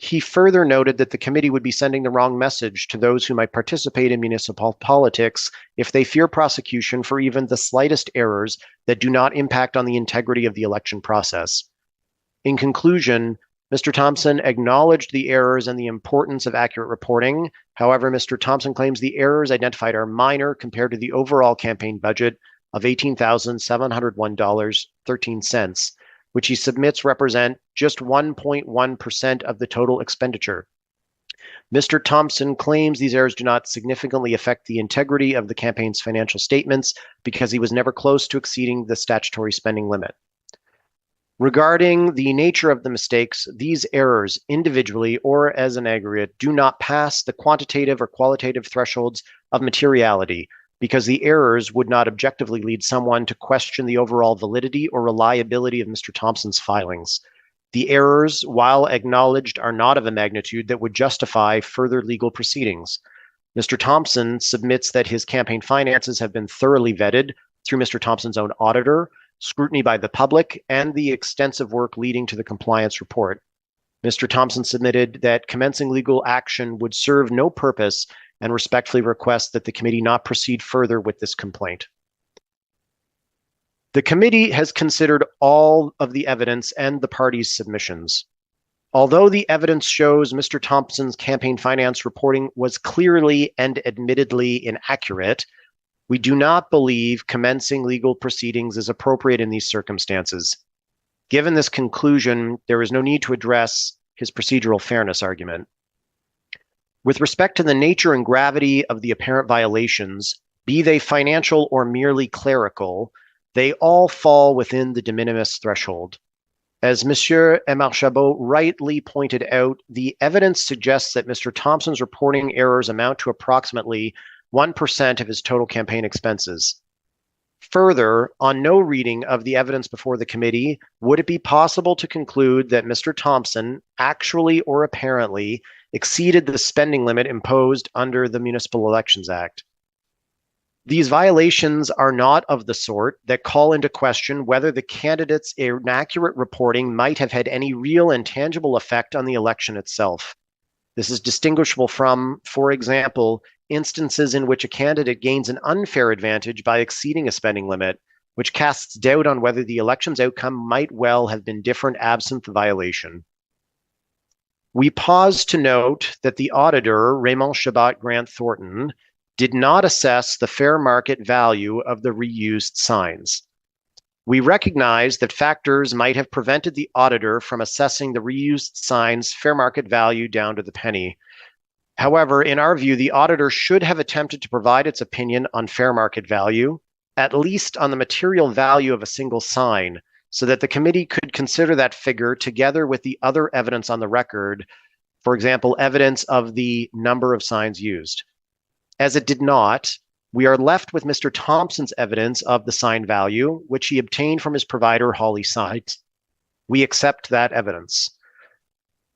He further noted that the committee would be sending the wrong message to those who might participate in municipal politics if they fear prosecution for even the slightest errors that do not impact on the integrity of the election process. In conclusion, Mr. Thompson acknowledged the errors and the importance of accurate reporting. However, Mr. Thompson claims the errors identified are minor compared to the overall campaign budget of $18,701.13, which he submits represent just 1.1% of the total expenditure. Mr. Thompson claims these errors do not significantly affect the integrity of the campaign's financial statements because he was never close to exceeding the statutory spending limit. Regarding the nature of the mistakes, these errors, individually or as an aggregate, do not pass the quantitative or qualitative thresholds of materiality, because the errors would not objectively lead someone to question the overall validity or reliability of Mr. Thompson's filings. The errors, while acknowledged, are not of a magnitude that would justify further legal proceedings. Mr. Thompson submits that his campaign finances have been thoroughly vetted through Mr. Thompson's own auditor, scrutiny by the public, and the extensive work leading to the compliance report. Mr. Thompson submitted that commencing legal action would serve no purpose and respectfully request that the committee not proceed further with this complaint. The committee has considered all of the evidence and the parties' submissions. Although the evidence shows Mr. Thompson's campaign finance reporting was clearly and admittedly inaccurate, we do not believe commencing legal proceedings is appropriate in these circumstances. Given this conclusion, there is no need to address his procedural fairness argument. With respect to the nature and gravity of the apparent violations, be they financial or merely clerical, they all fall within the de minimis threshold. As Monsieur Amar-Chabot rightly pointed out, the evidence suggests that Mr. Thompson's reporting errors amount to approximately 1% of his total campaign expenses. Further, on no reading of the evidence before the committee, would it be possible to conclude that Mr. Thompson actually or apparently exceeded the spending limit imposed under the Municipal Elections Act. These violations are not of the sort that call into question whether the candidate's inaccurate reporting might have had any real and tangible effect on the election itself. This is distinguishable from, for example, instances in which a candidate gains an unfair advantage by exceeding a spending limit, which casts doubt on whether the election's outcome might well have been different absent the violation. We pause to note that the auditor, Raymond Chabot Grant Thornton, did not assess the fair market value of the reused signs. We recognize that factors might have prevented the auditor from assessing the reused signs' fair market value down to the penny. However, in our view, the auditor should have attempted to provide its opinion on fair market value, at least on the material value of a single sign, so that the committee could consider that figure together with the other evidence on the record, for example, evidence of the number of signs used. As it did not, we are left with Mr. Thompson's evidence of the sign value, which he obtained from his provider, Hawley Signs, We accept that evidence.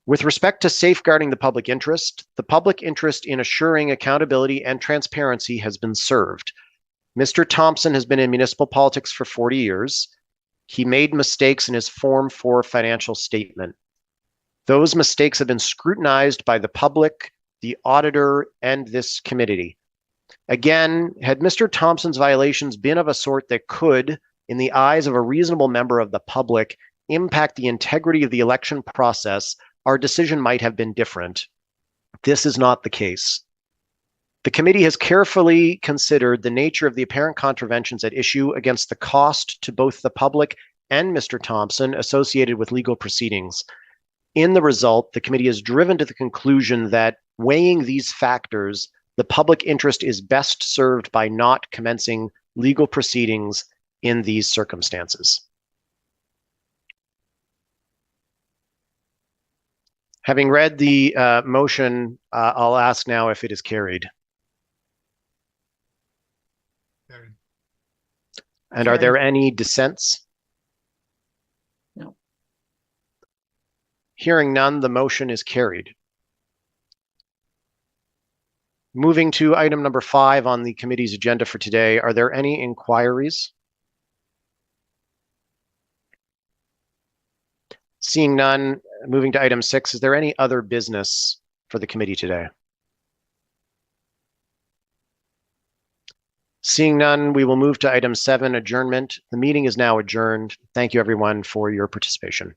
With respect to safeguarding the public interest in assuring accountability and transparency has been served. Mr. Thompson has been in municipal politics for 40 years. He made mistakes in his Form 4 financial statement. Those mistakes have been scrutinized by the public, the auditor, and this committee. Again, had Mr. Thompson's violations been of a sort that could, in the eyes of a reasonable member of the public, impact the integrity of the election process, our decision might have been different. This is not the case. The committee has carefully considered the nature of the apparent contraventions at issue against the cost to both the public and Mr. Thompson associated with legal proceedings. In the result, the committee is driven to the conclusion that weighing these factors, the public interest is best served by not commencing legal proceedings in these circumstances. Having read the motion, I'll ask now if it is carried. Carried. And are there any dissents? No. Hearing none, the motion is carried. Moving to item number 5 on the committee's agenda for today, are there any inquiries? Seeing none, moving to item 6, is there any other business for the committee today? Seeing none, we will move to item 7, adjournment. The meeting is now adjourned. Thank you, everyone, for your participation.